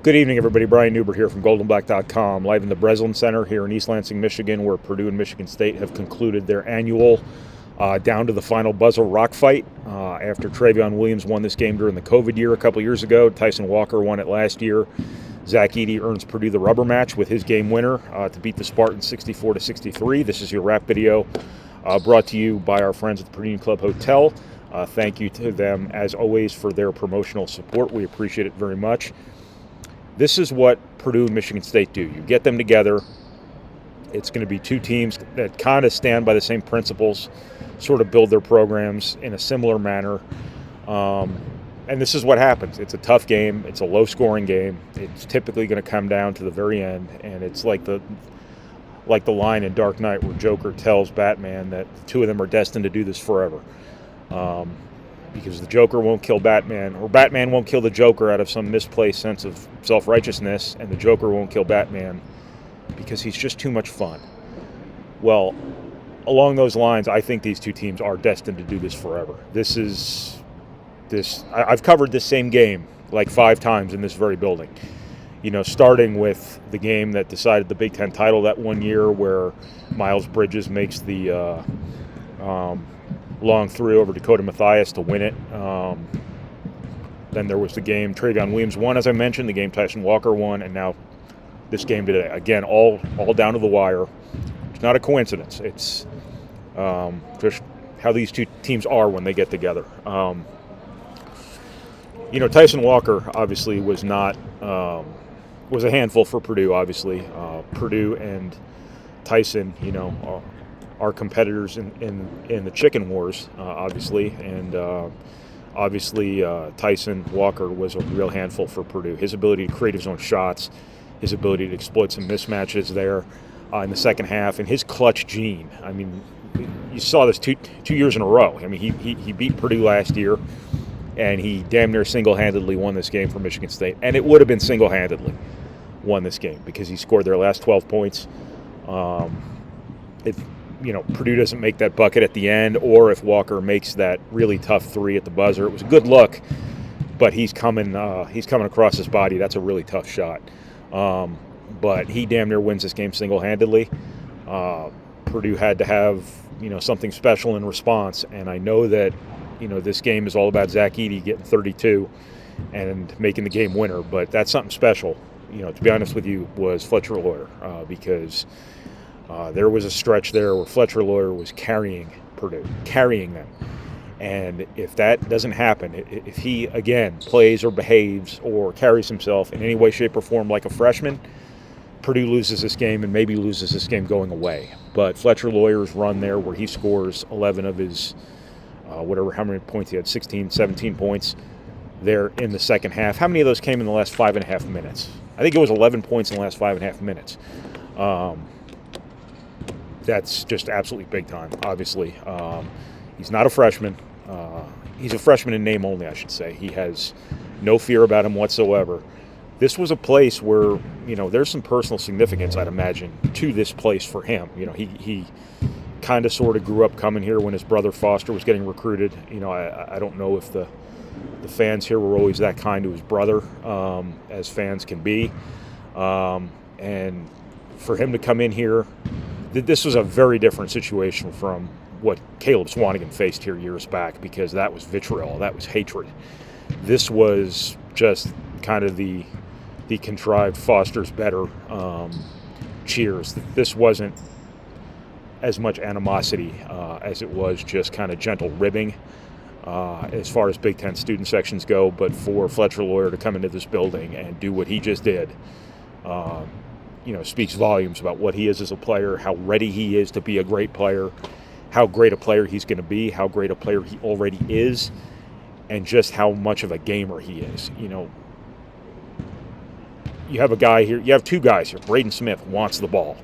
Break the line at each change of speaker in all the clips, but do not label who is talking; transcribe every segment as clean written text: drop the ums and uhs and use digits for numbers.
Good evening, everybody. Brian Neubert here from goldenblack.com, live in the Breslin Center here in East Lansing, Michigan, where Purdue and Michigan State have concluded their annual down to the final buzzer rock fight. After Travion Williams won this game during the COVID year a couple years ago, Tyson Walker won it last year. Ross-Ade earns Purdue the rubber match with his game winner to beat the Spartans 64-63. This is your wrap video brought to you by our friends at the Purdue Club Hotel. Thank you to them, as always, for their promotional support. We appreciate it very much. This is what Purdue and Michigan State do. You get them together. It's going to be two teams that kind of stand by the same principles, sort of build their programs in a similar manner. And this is what happens. It's a tough game. It's a low-scoring game. It's typically going to come down to the very end, and it's like the line in Dark Knight where Joker tells Batman that the two of them are destined to do this forever. Because the Joker won't kill Batman, or Batman won't kill the Joker out of some misplaced sense of self-righteousness, and the Joker won't kill Batman because he's just too much fun. Well, along those lines, I think these two teams are destined to do this forever. I've covered this same game like 5 times in this very building. You know, starting with the game that decided the Big Ten title that one year where Miles Bridges makes the long three over Dakota Mathias to win it. Then there was the game Travion Williams won, as I mentioned, the game Tyson Walker won, and now this game today. Again, all down to the wire. It's not a coincidence. It's just how these two teams are when they get together. Tyson Walker obviously was not was a handful for Purdue. Obviously, Purdue and Tyson, are competitors in the chicken wars, obviously, and obviously Tyson Walker was a real handful for Purdue. His ability to create his own shots, his ability to exploit some mismatches there in the second half, and his clutch gene. I mean, you saw this two years in a row. I mean, he beat Purdue last year, and he damn near single-handedly won this game for Michigan State, and it would have been single-handedly won this game because he scored their last 12 points. If Purdue doesn't make that bucket at the end, or if Walker makes that really tough three at the buzzer, it was a good look, but he's coming across his body. That's a really tough shot. But he damn near wins this game single-handedly. Purdue had to have something special in response, and I know that this game is all about Ross-Ade getting 32 and making the game winner, but that's something special. To be honest with you, was Fletcher Loyer because. There was a stretch there where Fletcher Loyer was carrying Purdue, carrying them. And if that doesn't happen, if he, again, plays or behaves or carries himself in any way, shape, or form like a freshman, Purdue loses this game and maybe loses this game going away. But Fletcher Loyer's run there where he scores 11 of his, how many points he had, 16, 17 points there in the second half. How many of those came in the last 5.5 minutes? I think it was 11 points in the last 5.5 minutes. That's just absolutely big time, obviously. He's not a freshman. He's a freshman in name only, I should say. He has no fear about him whatsoever. This was a place where, there's some personal significance, I'd imagine, to this place for him. He kind of sort of grew up coming here when his brother Foster was getting recruited. I don't know if the fans here were always that kind to his brother, as fans can be. And for him to come in here, this was a very different situation from what Caleb Swanigan faced here years back, because that was vitriol, that was hatred. This was just kind of the contrived Foster's better cheers. This wasn't as much animosity as it was just kind of gentle ribbing as far as Big Ten student sections go. But for Fletcher Loyer to come into this building and do what he just did, speaks volumes about what he is as a player, how ready he is to be a great player, how great a player he's going to be, how great a player he already is, and just how much of a gamer he is. You have a guy here, you have two guys here. Braden Smith wants the ball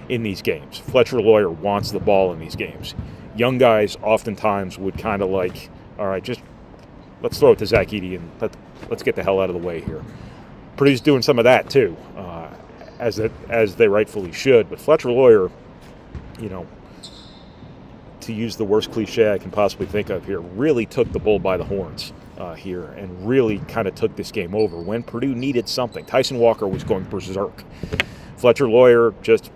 in these games. Fletcher Loyer wants the ball in these games. Young guys oftentimes would kind of like, all right, just let's throw it to Ross-Ade and let's get the hell out of the way here. Purdue's doing some of that too. As they rightfully should. But Fletcher Loyer, to use the worst cliche I can possibly think of here, really took the bull by the horns here and really kind of took this game over when Purdue needed something. Tyson Walker was going berserk. Fletcher Loyer just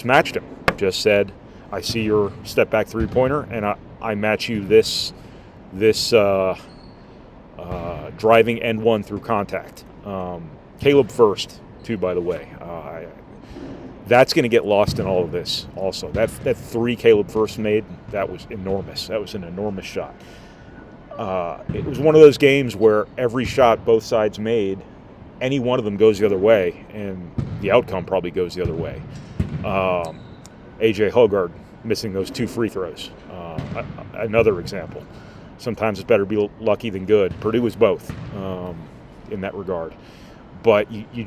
matched him. Just said, I see your step back three-pointer, and I match you this driving end one through contact. Caleb first, too, by the way. That's going to get lost in all of this also. That three Caleb first made, that was enormous. That was an enormous shot. It was one of those games where every shot both sides made, any one of them goes the other way, and the outcome probably goes the other way. A.J. Hoggard missing those two free throws. Another example. Sometimes it's better to be lucky than good. Purdue was both in that regard. But you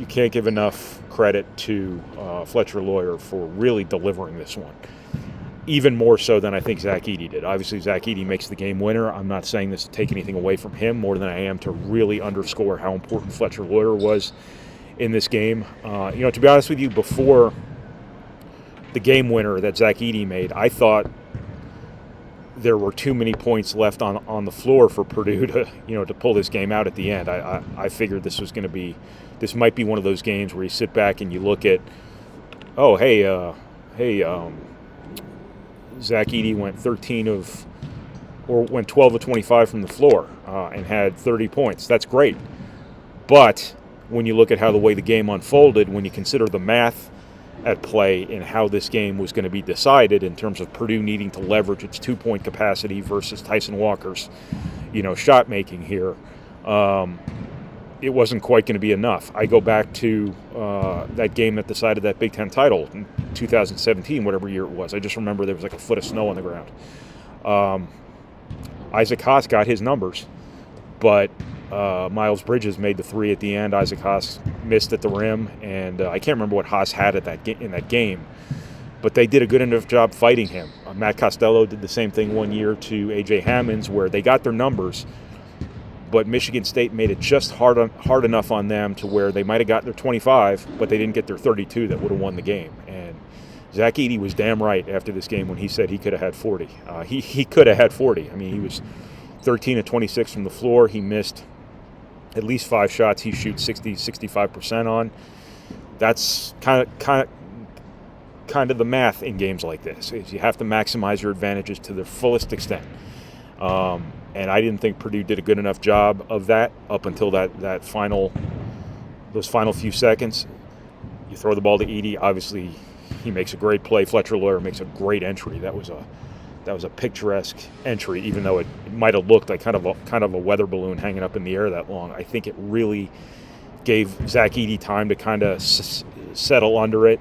can't give enough credit to Fletcher Loyer for really delivering this one. Even more so than I think Ross-Ade did. Obviously, Ross-Ade makes the game winner. I'm not saying this to take anything away from him more than I am to really underscore how important Fletcher Loyer was in this game. To be honest with you, before the game winner that Ross-Ade made, I thought there were too many points left on the floor for Purdue to pull this game out at the end. I figured this might be one of those games where you sit back and you look at, Ross-Ade went 12 of 25 from the floor and had 30 points. That's great. But when you look at how the way the game unfolded, when you consider the math at play and how this game was going to be decided in terms of Purdue needing to leverage its 2-point capacity versus Tyson Walker's, shot making here, it wasn't quite going to be enough. I go back to that game that decided that Big Ten title in 2017, whatever year it was. I just remember there was like a foot of snow on the ground. Isaac Haas got his numbers, but Miles Bridges made the three at the end. Isaac Haas missed at the rim, and I can't remember what Haas had in that game, but they did a good enough job fighting him. Matt Costello did the same thing one year to A.J. Hammonds, where they got their numbers, but Michigan State made it just hard enough on them to where they might have got their 25, but they didn't get their 32 that would have won the game. And Ross-Ade was damn right after this game when he said he could have had 40. He could have had 40. I mean, he was 13 of 26 from the floor. He missed at least 5 shots he shoots 65% on. That's kind of the math in games like this. Is you have to maximize your advantages to their fullest extent. And I didn't think Purdue did a good enough job of that up until those final few seconds. You throw the ball to Edey. Obviously, he makes a great play. Fletcher Loyer makes a great entry. That was a picturesque entry, even though it might have looked like kind of a weather balloon hanging up in the air that long. I think it really gave Ross-Ade time to kind of settle under it,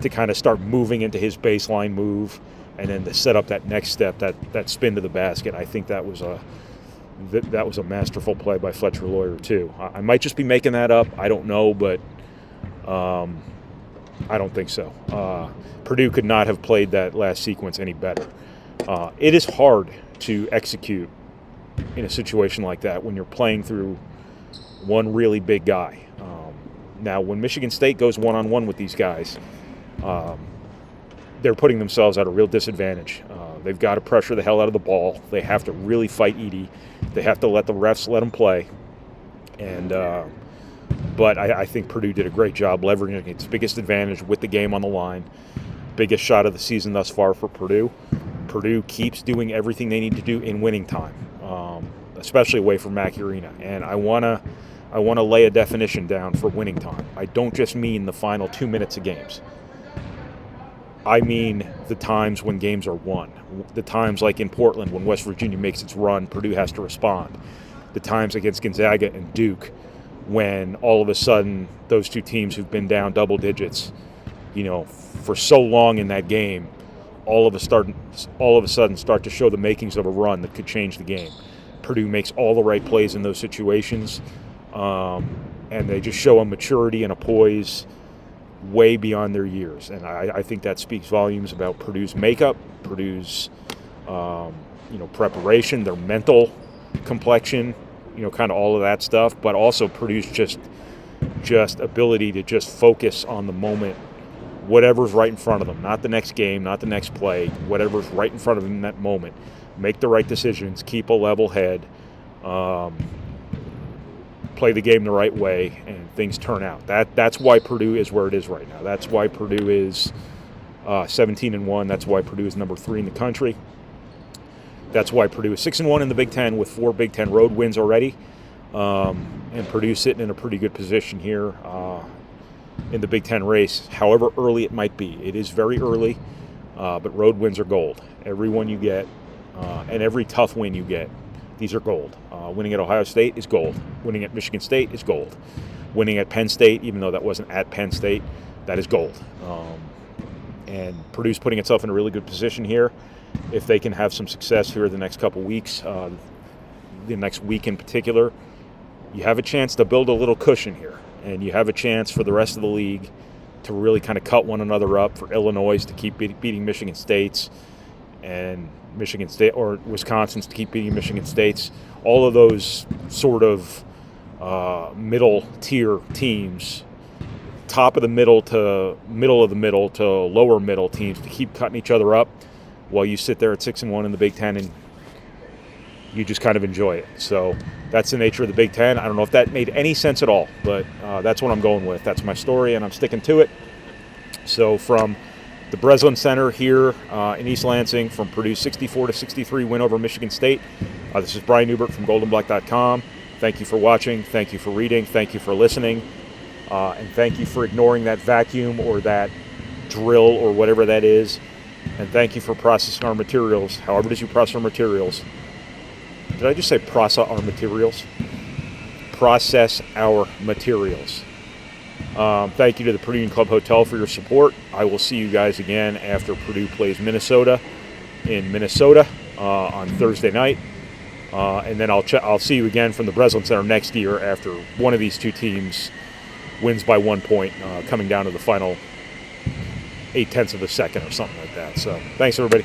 to kind of start moving into his baseline move, and then to set up that next step, that spin to the basket. I think that was a masterful play by Fletcher Loyer too. I might just be making that up. I don't know, but I don't think so. Purdue could not have played that last sequence any better. It is hard to execute in a situation like that when you're playing through one really big guy. Now, when Michigan State goes one-on-one with these guys, they're putting themselves at a real disadvantage. They've got to pressure the hell out of the ball. They have to really fight Edey. They have to let the refs let them play. But I think Purdue did a great job leveraging its biggest advantage with the game on the line. Biggest shot of the season thus far for Purdue. Purdue keeps doing everything they need to do in winning time, especially away from Mackey Arena. And I want to lay a definition down for winning time. I don't just mean the final 2 minutes of games. I mean the times when games are won. The times like in Portland when West Virginia makes its run, Purdue has to respond. The times against Gonzaga and Duke when all of a sudden those two teams who've been down double digits, for so long in that game, all of a sudden start to show the makings of a run that could change the game. Purdue makes all the right plays in those situations, and they just show a maturity and a poise way beyond their years. And I think that speaks volumes about Purdue's makeup, Purdue's preparation, their mental complexion, kind of all of that stuff, but also Purdue's just ability to just focus on the moment, whatever's right in front of them, not the next game, not the next play, whatever's right in front of them in that moment. Make the right decisions, keep a level head, play the game the right way, and things turn out. That's why Purdue is where it is right now. That's why Purdue is 17-1. That's why Purdue is number 3 in the country. That's why Purdue is 6-1 in the Big Ten with 4 Big Ten road wins already. And Purdue sitting in a pretty good position here in the Big Ten race, however early it might be. It is very early, but road wins are gold. Every one you get, and every tough win you get, these are gold. Winning at Ohio State is gold. Winning at Michigan State is gold. Winning at Penn State, even though that wasn't at Penn State, that is gold. And Purdue's putting itself in a really good position here. If they can have some success here the next couple weeks, the next week in particular, you have a chance to build a little cushion here. And you have a chance for the rest of the league to really kind of cut one another up, for Illinois to keep beating Michigan State's, and Michigan State or Wisconsin's to keep beating Michigan State's. All of those sort of middle tier teams, top of the middle to middle of the middle to lower middle teams, to keep cutting each other up while you sit there at 6-1 in the Big Ten and you just kind of enjoy it. So that's the nature of the Big Ten. I don't know if that made any sense at all, but that's what I'm going with. That's my story, and I'm sticking to it. So from the Breslin Center here in East Lansing, from Purdue's 64-63 win over Michigan State, this is Brian Neubert from GoldenBlack.com. Thank you for watching. Thank you for reading. Thank you for listening. And thank you for ignoring that vacuum or that drill or whatever that is. And thank you for processing our materials, however it is you process our materials. Did I just say process our materials? Process our materials. Thank you to the Purdue Club Hotel for your support. I will see you guys again after Purdue plays Minnesota in Minnesota on Thursday night. And then I'll see you again from the Breslin Center next year after one of these two teams wins by 1 point, coming down to the final 0.8 of a second or something like that. So thanks, everybody.